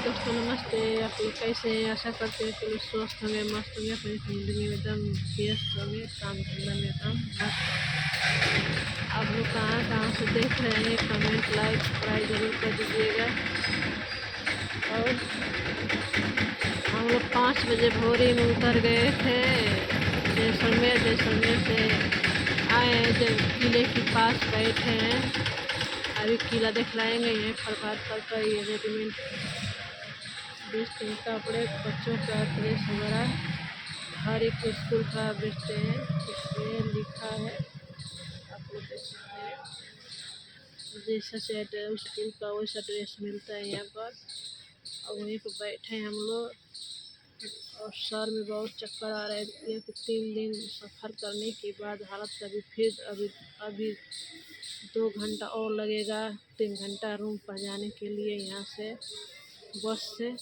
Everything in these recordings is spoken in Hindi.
दोस्तों नमस्ते। आप लोग कैसे हैं? आशा करते हैं कि लोग स्वस्थ होंगे, मस्त होंगे, अपनी ज़िंदगी में एकदम व्यस्त होंगे, काम धंधा में एकदम मस्त। आप लोग कहाँ कहाँ से देख रहे हैं, कमेंट लाइक सब्सक्राइब जरूर कर दीजिएगा। और हम लोग 5 बजे भोरी में उतर गए थे जैसलमेर से आए हैं, जब किले के पास बैठे हैं। अभी किला दिखलाएंगे। ये प्रभात पर ये रेडीमेड बेचते हैं कपड़े, बच्चों का ड्रेस वगैरह हर एक स्कूल का बेचते हैं। इसमें लिखा है, आप लोग देख सकते हैं, जैसा स्कूल का वैसा ड्रेस मिलता है यहाँ पर। और वहीं पर बैठे हैं हम लोग और सर में बहुत चक्कर आ रहा है कि 3 दिन सफ़र करने के बाद हालत अभी 2 घंटा और लगेगा। 3 घंटा रूम पर जाने के लिए यहाँ से बस से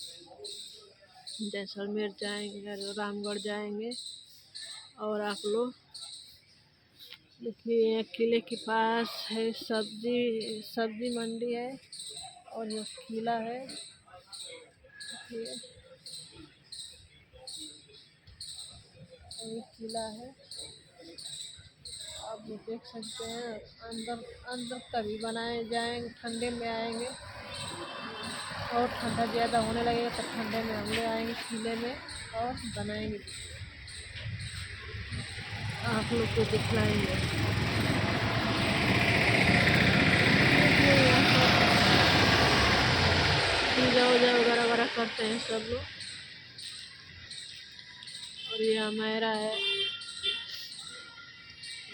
जैसलमेर जाएंगे, रामगढ़ जाएंगे। और आप लोग देखिए किले के पास है सब्जी मंडी है और यह किला है। ये किला है, आप लोग देख सकते हैं। अंदर कभी बनाए जाएंगे, ठंडे में आएंगे और ठंडा ज़्यादा होने लगेगा तो ठंडे में हम लोग आएंगे किले में और बनाएंगे, आप लोग को दिखलाएंगे। पूजा वूजा वगैरह करते हैं सब लोग। और ये हमारा है,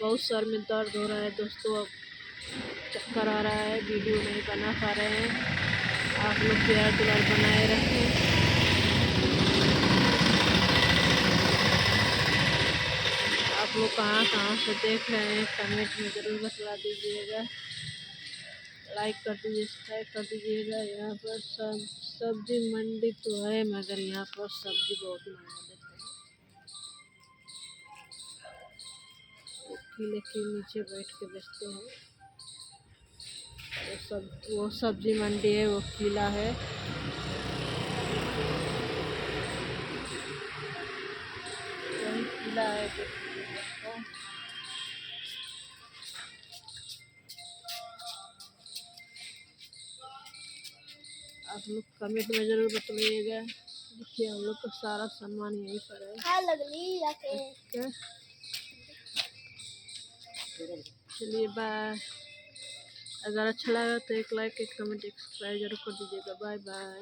बहुत सर में दर्द हो रहा है दोस्तों, अब चक्कर आ रहा है, वीडियो नहीं बना पा रहे हैं। आप लोग प्यार दुलार बनाए रखें। आप लोग कहाँ कहाँ से देख रहे हैं, कमेंट में ज़रूर बतला दीजिएगा, लाइक कर दीजिए, सब्सक्राइब कर दीजिएगा। यहाँ पर सब्जी मंडी तो है, मगर यहाँ पर सब्जी बहुत महंगा देते हैं। किले के नीचे बैठ के बेचते हैं। वो सब्जी मंडी है, वो किला है। वही किला है, आप लोग कमेंट में जरूर बताइएगा। देखिए हम लोग का सारा सामान यहीं पर है। चलिए बाय। अगर अच्छा लगा तो एक लाइक, एक कमेंट, एक सब्सक्राइब जरूर कर दीजिएगा। Bye bye.